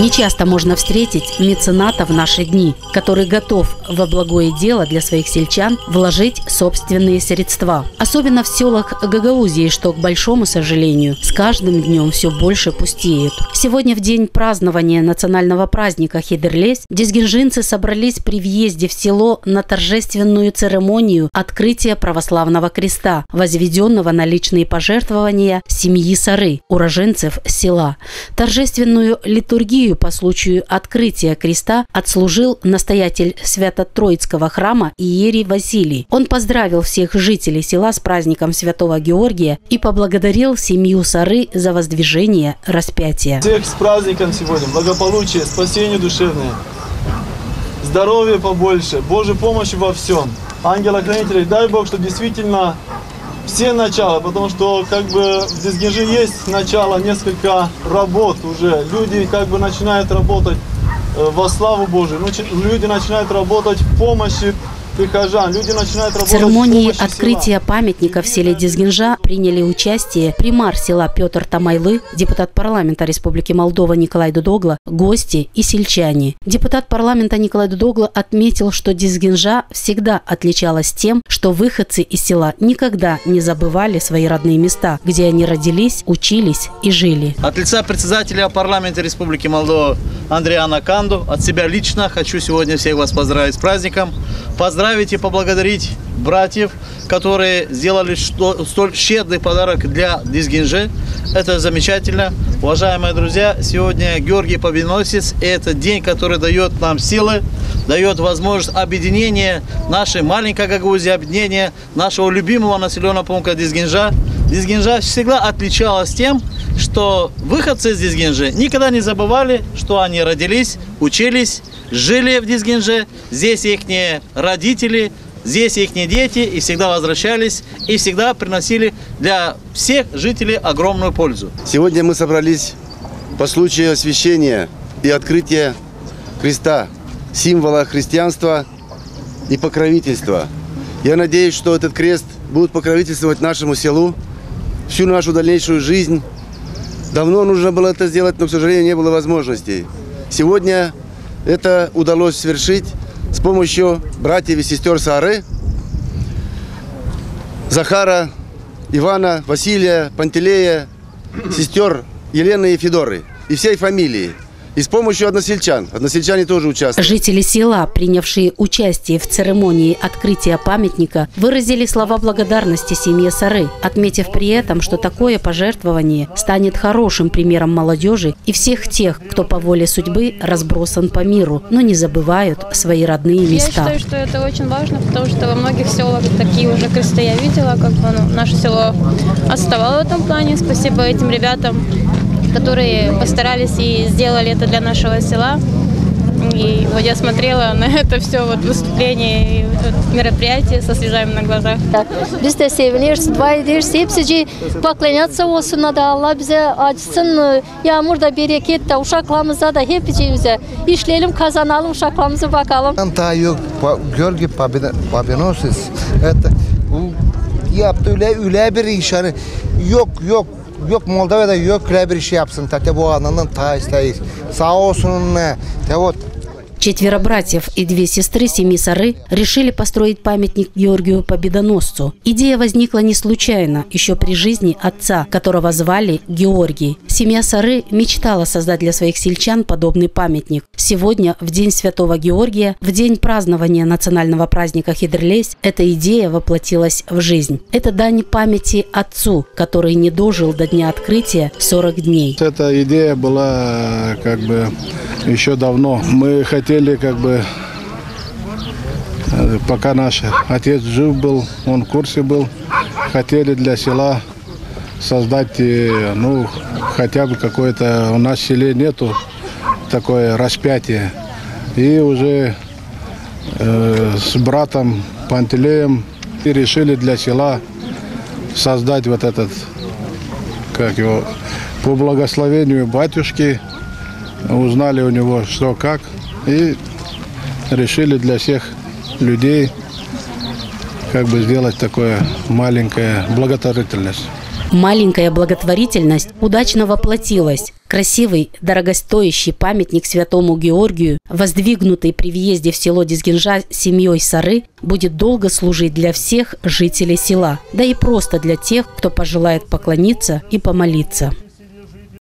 Нечасто можно встретить мецената в наши дни, который готов во благое дело для своих сельчан вложить собственные средства. Особенно в селах Гагаузии, что, к большому сожалению, с каждым днем все больше пустеют. Сегодня, в день празднования национального праздника Хидерлес, дизгинжинцы собрались при въезде в село на торжественную церемонию открытия православного креста, возведенного на личные пожертвования семьи Сары, уроженцев села. Торжественную литургию по случаю открытия креста отслужил настоятель Свято-Троицкого храма иерей Василий. Он поздравил всех жителей села с праздником Святого Георгия и поблагодарил семью Сары за воздвижение распятия. Всех с праздником сегодня, благополучие, спасение душевное, здоровья побольше, Божьей помощи во всем. Ангела-хранителей, дай Бог, чтобы действительно все начала, потому что как бы в Дизгинже есть начало, несколько работ уже. Люди как бы начинают работать во славу Божию, люди начинают работать в помощи прихожан, люди начинают работать. В церемонии открытия памятника в селе Дизгинжа приняли участие примар села Петр Тамайлы, депутат парламента Республики Молдова Николай Дудогла, гости и сельчане. Депутат парламента Николай Дудогла отметил, что Дизгинжа всегда отличалась тем, что выходцы из села никогда не забывали свои родные места, где они родились, учились и жили. От лица председателя парламента Республики Молдова Андрея Наканду, от себя лично хочу сегодня всех вас поздравить с праздником. Поздравить и поблагодарить братьев, которые сделали столь щедрый подарок для Дизгинжи. Это замечательно. Уважаемые друзья, сегодня Георгий Победоносец. Это день, который дает нам силы, дает возможность объединения нашей маленькой Гагаузии, объединения нашего любимого населенного пункта Дизгинжа. Дизгинжа всегда отличалась тем, что выходцы из Дизгинжи никогда не забывали, что они родились, учились, жили в Дизгинже, здесь их родители, здесь их дети, и всегда возвращались, и всегда приносили для всех жителей огромную пользу. Сегодня мы собрались по случаю освящения и открытия креста, символа христианства и покровительства. Я надеюсь, что этот крест будет покровительствовать нашему селу всю нашу дальнейшую жизнь. Давно нужно было это сделать, но, к сожалению, не было возможностей. Сегодня это удалось совершить с помощью братьев и сестер Сары, Захара, Ивана, Василия, Пантелея, сестер Елены и Федоры и всей фамилии. И с помощью односельчан. Односельчане тоже участвовали. Жители села, принявшие участие в церемонии открытия памятника, выразили слова благодарности семье Сары, отметив при этом, что такое пожертвование станет хорошим примером молодежи и всех тех, кто по воле судьбы разбросан по миру, но не забывают свои родные места. Я считаю, что это очень важно, потому что во многих селах такие уже кресты я видела, наше село отставало в этом плане. Спасибо этим ребятам, которые постарались и сделали это для нашего села. И вот я смотрела на это все выступление и мероприятие со слезами на глазах. Biz de seviniyoruz, dua ediyoruz. Hepsi baklanatsa olsun da Allah bize açsın. Yağmur da bereket de uşaklarımıza da hepimize işleyelim, kazanalım, uşaklarımıza bakalım. Антаю Георгий Победоносец. Это yaptı öyle bir iş yani yok Moldova'da yok öyle bir şey yapsın. Tabii bu ananın taistayız. Sağ olsun ne. Вот. 4 братьев и 2 сестры семьи Сары решили построить памятник Георгию Победоносцу. Идея возникла не случайно, еще при жизни отца, которого звали Георгий. Семья Сары мечтала создать для своих сельчан подобный памятник. Сегодня, в день Святого Георгия, в день празднования национального праздника Хидерлес, эта идея воплотилась в жизнь. Это дань памяти отцу, который не дожил до дня открытия 40 дней. Эта идея была еще давно. Мы хотели пока наш отец жив был, он в курсе был, хотели для села создать, хотя бы какое-то, у нас в селе нету такое распятие. И уже с братом Пантелеем решили для села создать этот, по благословению батюшки, узнали у него что как, и решили для всех людей сделать такое маленькое благотворительность. Маленькая благотворительность удачно воплотилась. Красивый, дорогостоящий памятник святому Георгию, воздвигнутый при въезде в село Дизгинжа семьей Сары, будет долго служить для всех жителей села, да и просто для тех, кто пожелает поклониться и помолиться.